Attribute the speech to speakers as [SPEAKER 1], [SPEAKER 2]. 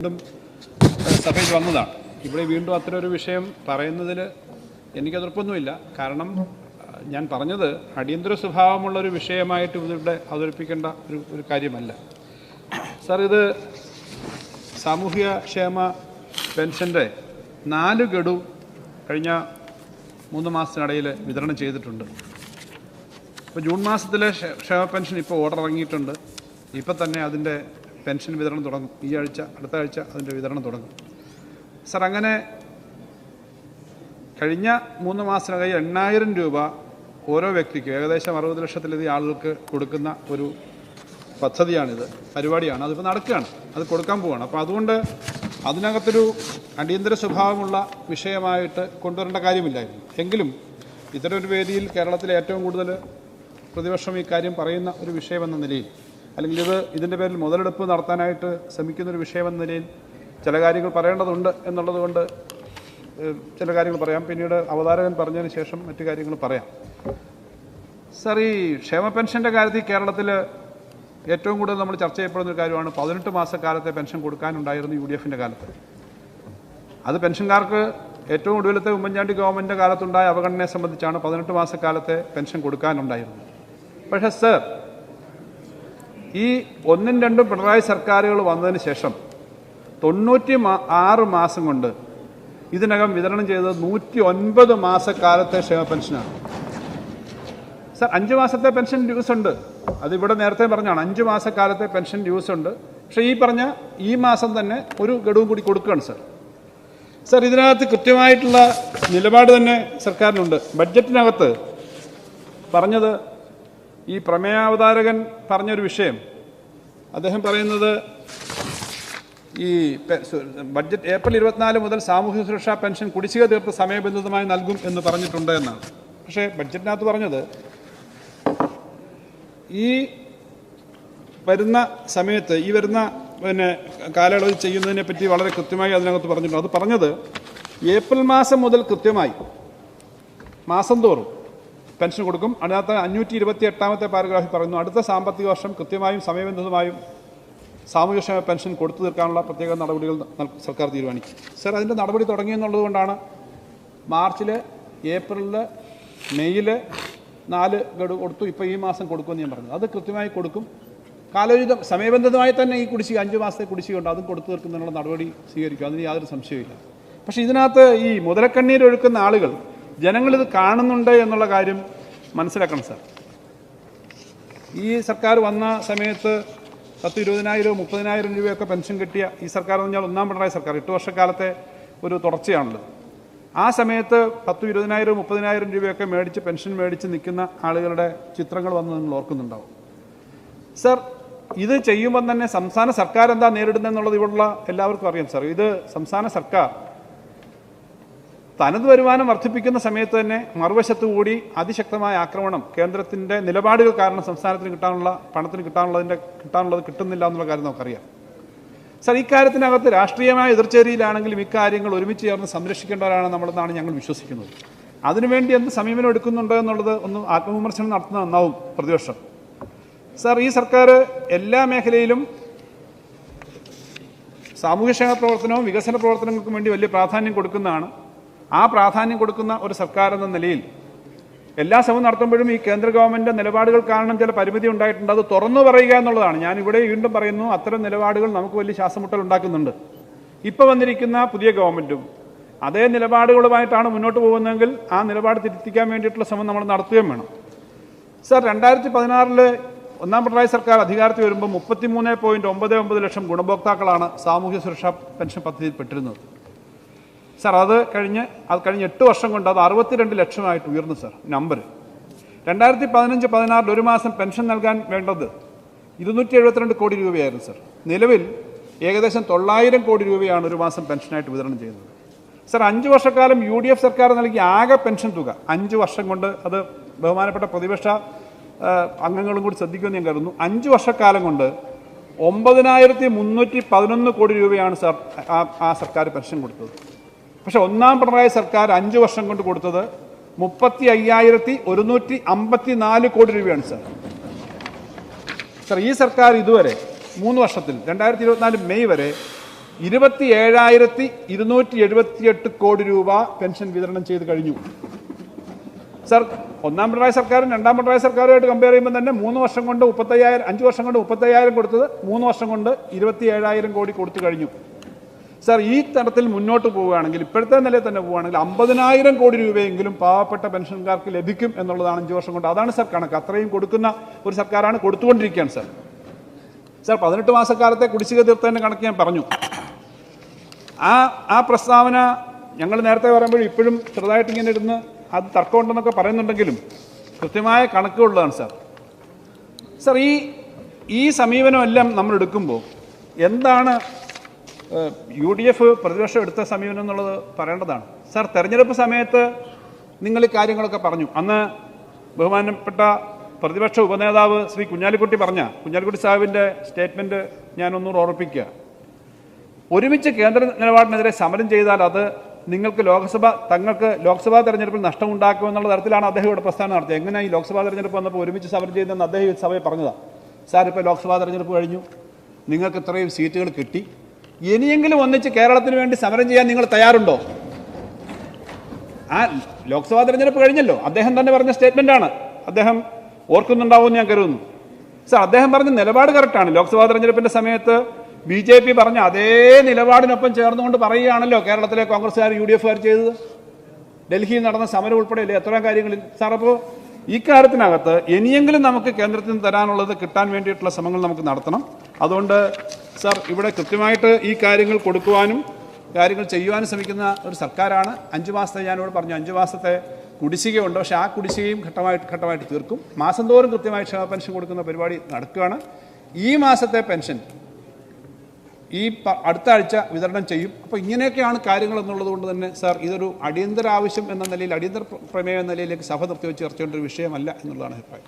[SPEAKER 1] വീണ്ടും സഭയിൽ വന്നതാണ്. ഇവിടെ വീണ്ടും അത്തരം ഒരു വിഷയം പറയുന്നതിൽ എനിക്ക് എതിർപ്പൊന്നുമില്ല. കാരണം ഞാൻ പറഞ്ഞത് അടിയന്തര സ്വഭാവമുള്ളൊരു വിഷയമായിട്ട് ഇവിടെ അവതരിപ്പിക്കേണ്ട ഒരു കാര്യമല്ല. സാർ, ഇത് സാമൂഹിക ക്ഷേമ പെൻഷൻ്റെ 4 ഗഡു കഴിഞ്ഞ 3 മാസത്തിനിടയിൽ വിതരണം ചെയ്തിട്ടുണ്ട്. ഇപ്പോൾ ജൂൺ മാസത്തിലെ ക്ഷേമ പെൻഷൻ ഇപ്പോൾ ഓർഡർ ഇറങ്ങിയിട്ടുണ്ട്. ഇപ്പം തന്നെ അതിൻ്റെ പെൻഷൻ വിതരണം തുടങ്ങും. ഈ ആഴ്ച, അടുത്ത ആഴ്ച അതിൻ്റെ വിതരണം തുടങ്ങും. സാർ, അങ്ങനെ കഴിഞ്ഞ 3 മാസത്തിനകം 8,000 രൂപ ഓരോ വ്യക്തിക്കും, ഏകദേശം 60 ലക്ഷത്തിലധികം ആളുകൾക്ക് കൊടുക്കുന്ന ഒരു പദ്ധതിയാണിത്, പരിപാടിയാണ്. അതിപ്പോൾ നടക്കുകയാണ്, അത് കൊടുക്കാൻ പോവുകയാണ്. അപ്പോൾ അതുകൊണ്ട് അതിനകത്തൊരു അടിയന്തര സ്വഭാവമുള്ള വിഷയമായിട്ട് കൊണ്ടുവരേണ്ട കാര്യമില്ലായിരുന്നു. എങ്കിലും ഇത്തരം ഒരു വേദിയിൽ കേരളത്തിലെ ഏറ്റവും കൂടുതൽ പ്രതിപക്ഷം ഈ കാര്യം പറയുന്ന ഒരു വിഷയമെന്ന നിലയിൽ, അല്ലെങ്കിൽ ഇതിൻ്റെ പേരിൽ മുതലെടുപ്പ് നടത്താനായിട്ട് ശ്രമിക്കുന്നൊരു വിഷയമെന്ന നിലയിൽ ചില കാര്യങ്ങൾ പറയേണ്ടതുണ്ട് എന്നുള്ളത് കൊണ്ട് ചില കാര്യങ്ങൾ പറയാം. പിന്നീട് അവതാരകൻ പറഞ്ഞതിന് ശേഷം മറ്റു കാര്യങ്ങൾ പറയാം. സാർ, ഈ ക്ഷേമ പെൻഷൻ്റെ കാര്യത്തിൽ കേരളത്തിൽ ഏറ്റവും കൂടുതൽ നമ്മൾ ചർച്ച ചെയ്യപ്പെടുന്ന ഒരു കാര്യമാണ് 18 മാസക്കാലത്തെ പെൻഷൻ കൊടുക്കാനുണ്ടായിരുന്നു UDF-ൻ്റെ കാലത്ത്. അത് പെൻഷൻകാർക്ക് ഏറ്റവും ഒടുവിലത്തെ ഉമ്മൻചാണ്ടി ഗവൺമെൻറ്റിൻ്റെ കാലത്തുണ്ടായ അവഗണനയെ സംബന്ധിച്ചാണ് 18 മാസക്കാലത്തെ പെൻഷൻ കൊടുക്കാനുണ്ടായിരുന്നത്. പക്ഷേ സാർ, ഈ 1ഉം 2ഉം പിണറായി സർക്കാരുകൾ വന്നതിന് ശേഷം 96 മാസം കൊണ്ട് ഇതിനകം വിതരണം ചെയ്തത് 109 മാസക്കാലത്തെ ക്ഷേമ പെൻഷനാണ്. സാർ, 5 മാസത്തെ പെൻഷൻ ഡ്യൂസ് ഉണ്ട്. അതിവിടെ നേരത്തെ പറഞ്ഞാണ്, 5 മാസക്കാലത്തെ പെൻഷൻ ഡ്യൂസ് ഉണ്ട്. പക്ഷേ ഈ മാസം തന്നെ ഒരു ഗഡുവും കൂടി കൊടുക്കുകയാണ് സാർ. സാർ, ഇതിനകത്ത് കൃത്യമായിട്ടുള്ള നിലപാട് തന്നെ സർക്കാരിനുണ്ട്. ബഡ്ജറ്റിനകത്ത് പറഞ്ഞത്, ഈ പ്രമേയാവതാരകൻ പറഞ്ഞൊരു വിഷയം, അദ്ദേഹം പറയുന്നത് ഈ ബഡ്ജറ്റ് ഏപ്രിൽ 24 മുതൽ സാമൂഹ്യ സുരക്ഷാ പെൻഷൻ കുടിശ്ശിക തീർത്ത് സമയബന്ധിതമായി നൽകും എന്ന് പറഞ്ഞിട്ടുണ്ട് എന്നാണ്. പക്ഷേ ബഡ്ജറ്റിനകത്ത് പറഞ്ഞത് ഈ വരുന്ന സമയത്ത്, ഈ വരുന്ന കാലയളവിൽ ചെയ്യുന്നതിനെ പറ്റി വളരെ കൃത്യമായി അതിനകത്ത് പറഞ്ഞിട്ടുണ്ട്. അത് പറഞ്ഞത് ഏപ്രിൽ മാസം മുതൽ കൃത്യമായി മാസം തോറും പെൻഷൻ കൊടുക്കും. അതിനകത്ത് 528-ാമത്തെ പാരഗ്രാഫിൽ പറയുന്നു, അടുത്ത സാമ്പത്തിക വർഷം കൃത്യമായും സമയബന്ധിതമായും സാമൂഹ്യക്ഷേമ പെൻഷൻ കൊടുത്തു തീർക്കാനുള്ള പ്രത്യേക നടപടികൾ സർക്കാർ തീരുമാനിക്കും. സാർ, അതിൻ്റെ നടപടി തുടങ്ങിയെന്നുള്ളത് കൊണ്ടാണ് മാർച്ചിൽ, ഏപ്രിലിൽ, മെയ്യിൽ 4 ഗഡു കൊടുത്തു. ഇപ്പോൾ ഈ മാസം കൊടുക്കുമെന്ന് ഞാൻ പറഞ്ഞത്. അത് കൃത്യമായി കൊടുക്കും. കാലോചിതം സമയബന്ധിതമായി തന്നെ ഈ കുടിശ്ശിക 5 മാസത്തെ കുടിശ്ശികയുണ്ട്, അതും കൊടുത്തു തീർക്കുന്നതിനുള്ള നടപടി സ്വീകരിക്കും. അതിന് യാതൊരു സംശയമില്ല. പക്ഷേ ഇതിനകത്ത് ഈ മുതലക്കണ്ണീരൊഴുക്കുന്ന ആളുകൾ, ജനങ്ങളിത് കാണുന്നുണ്ട് എന്നുള്ള കാര്യം മനസ്സിലാക്കണം സാർ. ഈ സർക്കാർ വന്ന സമയത്ത് 10,000-20,000 30,000 രൂപയൊക്കെ പെൻഷൻ കിട്ടിയ ഈ സർക്കാർ എന്ന് പറഞ്ഞാൽ 1-ാം പിണറായി സർക്കാർ 8 വർഷക്കാലത്തെ ഒരു തുടർച്ചയാണുള്ളത്. ആ സമയത്ത് 10,000-20,000 30,000 രൂപയൊക്കെ മേടിച്ച് പെൻഷൻ മേടിച്ച് നിൽക്കുന്ന ആളുകളുടെ ചിത്രങ്ങൾ വന്ന് നിങ്ങൾ ഓർക്കുന്നുണ്ടാവും. സാർ, ഇത് ചെയ്യുമ്പോൾ തന്നെ സംസ്ഥാന സർക്കാർ എന്താ നേരിടുന്നതെന്നുള്ളത് ഇവിടെയുള്ള എല്ലാവർക്കും അറിയാം സാർ. ഇത് സംസ്ഥാന സർക്കാർ തനത് വരുമാനം വർദ്ധിപ്പിക്കുന്ന സമയത്ത് തന്നെ മറുവശത്തു കൂടി അതിശക്തമായ ആക്രമണം, കേന്ദ്രത്തിൻ്റെ നിലപാടുകൾ കാരണം സംസ്ഥാനത്തിന് കിട്ടാനുള്ളത് കിട്ടുന്നില്ല എന്നുള്ള കാര്യം നമുക്കറിയാം. സാർ, ഇക്കാര്യത്തിനകത്ത് രാഷ്ട്രീയമായ എതിർചേരിയിലാണെങ്കിലും ഇക്കാര്യങ്ങൾ ഒരുമിച്ച് ചേർന്ന് സംരക്ഷിക്കേണ്ടവരാണ് നമ്മളെന്നാണ് ഞങ്ങൾ വിശ്വസിക്കുന്നത്. അതിനുവേണ്ടി എന്ത് സമീപനം എടുക്കുന്നുണ്ടോ എന്നുള്ളത് ഒന്ന് ആത്മവിമർശനം നടത്തുന്ന നന്നാവും പ്രതിപക്ഷം. സാർ, ഈ സർക്കാർ എല്ലാ മേഖലയിലും സാമൂഹ്യക്ഷേമ പ്രവർത്തനവും വികസന പ്രവർത്തനങ്ങൾക്കും വേണ്ടി വലിയ പ്രാധാന്യം കൊടുക്കുന്നതാണ്. ആ പ്രാധാന്യം കൊടുക്കുന്ന ഒരു സർക്കാർ എന്ന നിലയിൽ എല്ലാ ശ്രമവും നടത്തുമ്പോഴും ഈ കേന്ദ്ര ഗവൺമെൻറ് നിലപാടുകൾ കാരണം ചില പരിമിതി ഉണ്ടായിട്ടുണ്ട്. അത് തുറന്നു പറയുക എന്നുള്ളതാണ്. ഞാനിവിടെ വീണ്ടും പറയുന്നു, അത്തരം നിലപാടുകൾ നമുക്ക് വലിയ ശ്വാസമുട്ടൽ ഉണ്ടാക്കുന്നുണ്ട്. ഇപ്പോൾ വന്നിരിക്കുന്ന പുതിയ ഗവൺമെൻറ്റും അതേ നിലപാടുകളുമായിട്ടാണ് മുന്നോട്ട് പോകുന്നതെങ്കിൽ ആ നിലപാട് തിരുത്തിക്കാൻ വേണ്ടിയിട്ടുള്ള ശ്രമം നമ്മൾ നടത്തുകയും വേണം. സാർ, 2016 1-ാം പിണറായി സർക്കാർ അധികാരത്തിൽ വരുമ്പോൾ 33.99 ലക്ഷം ഗുണഭോക്താക്കളാണ് സാമൂഹ്യ സുരക്ഷാ പെൻഷൻ പദ്ധതിയിൽ പെട്ടിരുന്നത്. സാർ, അത് കഴിഞ്ഞ് 8 വർഷം കൊണ്ട് അത് 62 ലക്ഷമായിട്ട് ഉയർന്നു സാർ നമ്പർ. 2015-16 ഒരു മാസം പെൻഷൻ നൽകാൻ വേണ്ടത് 272 കോടി രൂപയായിരുന്നു സാർ. നിലവിൽ ഏകദേശം 900 കോടി രൂപയാണ് ഒരു മാസം പെൻഷനായിട്ട് വിതരണം ചെയ്യുന്നത്. സാർ, 5 വർഷക്കാലം UDF സർക്കാർ നൽകിയ ആകെ പെൻഷൻ തുക 5 വർഷം കൊണ്ട്, അത് ബഹുമാനപ്പെട്ട പ്രതിപക്ഷ അംഗങ്ങളും കൂടി ശ്രദ്ധിക്കുമെന്ന് ഞാൻ കരുതുന്നു, 5 വർഷക്കാലം കൊണ്ട് 9,311 കോടി രൂപയാണ് സാർ ആ സർക്കാർ പെൻഷൻ കൊടുത്തത്. പക്ഷെ 1-ാം പിണറായി സർക്കാർ 5 വർഷം കൊണ്ട് കൊടുത്തത് 35,154 കോടി രൂപയാണ് സാർ. സാർ, ഈ സർക്കാർ ഇതുവരെ 3 വർഷത്തിൽ 2024 മെയ് വരെ 27,278 കോടി രൂപ പെൻഷൻ വിതരണം ചെയ്ത് കഴിഞ്ഞു. സർ, ഒന്നാം പിണറായി സർക്കാരും രണ്ടാം പിണറായി സർക്കാരുമായിട്ട് കമ്പയർ ചെയ്യുമ്പോൾ തന്നെ 3 വർഷം കൊണ്ട് 35,000, 5 വർഷം കൊണ്ട് 35,000 കൊടുത്തത് 3 വർഷം കൊണ്ട് 27,000 കോടി കൊടുത്തു കഴിഞ്ഞു. സർ, ഈ തരത്തിൽ മുന്നോട്ട് പോവുകയാണെങ്കിൽ, ഇപ്പോഴത്തെ നിലയിൽ തന്നെ പോവുകയാണെങ്കിൽ 50,000 കോടി രൂപയെങ്കിലും പാവപ്പെട്ട പെൻഷൻകാർക്ക് ലഭിക്കും എന്നുള്ളതാണ് 5 വർഷം കൊണ്ട്. അതാണ് സർ കണക്ക്. അത്രയും കൊടുക്കുന്ന ഒരു സർക്കാരാണ്, കൊടുത്തുകൊണ്ടിരിക്കുകയാണ് സർ. സർ, 18 മാസക്കാലത്തെ കുടിശ്ശിക തീർത്തതിൻ്റെ കണക്ക് ഞാൻ പറഞ്ഞു. ആ പ്രസ്താവന ഞങ്ങൾ നേരത്തെ പറയുമ്പോൾ ഇപ്പോഴും ചെറുതായിട്ട് ഇങ്ങനെ ഇരുന്ന് അത് തർക്കമുണ്ടെന്നൊക്കെ പറയുന്നുണ്ടെങ്കിലും കൃത്യമായ കണക്കുള്ളതാണ് സർ. സർ, ഈ സമീപനമെല്ലാം നമ്മൾ എടുക്കുമ്പോൾ എന്താണ് UDF പ്രതിപക്ഷം എടുത്ത സമീപനം എന്നുള്ളത് പറയേണ്ടതാണ്. സർ, തെരഞ്ഞെടുപ്പ് സമയത്ത് നിങ്ങൾ ഈ കാര്യങ്ങളൊക്കെ പറഞ്ഞു. അന്ന് ബഹുമാനപ്പെട്ട പ്രതിപക്ഷ ഉപനേതാവ് ശ്രീ കുഞ്ഞാലിക്കുട്ടി സാഹിബിൻ്റെ സ്റ്റേറ്റ്മെൻറ്റ് ഞാനൊന്നുകൂടെ ഓർമ്മിപ്പിക്കുക. ഒരുമിച്ച് കേന്ദ്ര നിലപാടിനെതിരെ സമരം ചെയ്താൽ അത് തങ്ങൾക്ക് ലോക്സഭാ തെരഞ്ഞെടുപ്പിൽ നഷ്ടമുണ്ടാക്കുമെന്നുള്ള തരത്തിലാണ് അദ്ദേഹം ഇവിടെ പ്രസ്ഥാനം നടത്തിയത്. എങ്ങനെ ഈ ലോക്സഭാ തെരഞ്ഞെടുപ്പ് വന്നപ്പോൾ ഒരുമിച്ച് സമരം ചെയ്തെന്ന് അദ്ദേഹം സഭയെ പറഞ്ഞതാണ്. സാർ, ഇപ്പോൾ ലോക്സഭാ തെരഞ്ഞെടുപ്പ് കഴിഞ്ഞു, നിങ്ങൾക്ക് ഇത്രയും സീറ്റുകൾ കിട്ടി, ഇനിയെങ്കിലും ഒന്നിച്ച് കേരളത്തിന് വേണ്ടി സമരം ചെയ്യാൻ നിങ്ങൾ തയ്യാറുണ്ടോ? ആ ലോക്സഭാ തെരഞ്ഞെടുപ്പ് കഴിഞ്ഞല്ലോ, അദ്ദേഹം തന്നെ പറഞ്ഞ സ്റ്റേറ്റ്മെൻ്റാണ്. അദ്ദേഹം ഓർക്കുന്നുണ്ടാവുമെന്ന് ഞാൻ കരുതുന്നു. സർ, അദ്ദേഹം പറഞ്ഞ നിലപാട് കറക്റ്റാണ്. ലോക്സഭാ തെരഞ്ഞെടുപ്പിൻ്റെ സമയത്ത് BJP പറഞ്ഞ അതേ നിലപാടിനൊപ്പം ചേർന്നുകൊണ്ട് പറയുകയാണല്ലോ കേരളത്തിലെ കോൺഗ്രസ്സുകാർ UDFകാർ ചെയ്തത്. ഡൽഹിയിൽ നടന്ന സമരം ഉൾപ്പെടെയല്ലേ എത്ര കാര്യങ്ങളിൽ. സാർ, അപ്പോൾ ഈ കാര്യത്തിനകത്ത് ഇനിയെങ്കിലും നമുക്ക് കേന്ദ്രത്തിൽ നിന്ന് തരാനുള്ളത് കിട്ടാൻ വേണ്ടിയിട്ടുള്ള ശ്രമങ്ങൾ നമുക്ക് നടത്തണം. അതുകൊണ്ട് സാർ, ഇവിടെ കൃത്യമായിട്ട് ഈ കാര്യങ്ങൾ കൊടുക്കുവാനും കാര്യങ്ങൾ ചെയ്യുവാനും ശ്രമിക്കുന്ന ഒരു സർക്കാരാണ്. 5 മാസത്തെ ഞാനിവിടെ പറഞ്ഞു, 5 മാസത്തെ കുടിശ്ശികയുണ്ട്. പക്ഷേ ആ കുടിശ്ശികയും ഘട്ടമായിട്ട് തീർക്കും. മാസം തോറും കൃത്യമായി ക്ഷേമ പെൻഷൻ കൊടുക്കുന്ന പരിപാടി നടക്കുകയാണ്. ഈ മാസത്തെ പെൻഷൻ അടുത്ത ആഴ്ച വിതരണം ചെയ്യും. അപ്പോൾ ഇങ്ങനെയൊക്കെയാണ് കാര്യങ്ങൾ എന്നുള്ളത് കൊണ്ട് തന്നെ സാർ, ഇതൊരു അടിയന്തര ആവശ്യം എന്ന നിലയിൽ, അടിയന്തര പ്രമേയം എന്ന നിലയിലേക്ക് സഭ നിർത്തിവെച്ച് ചർച്ച ചെയ്യേണ്ട ഒരു വിഷയമല്ല എന്നുള്ളതാണ് അഭിപ്രായം.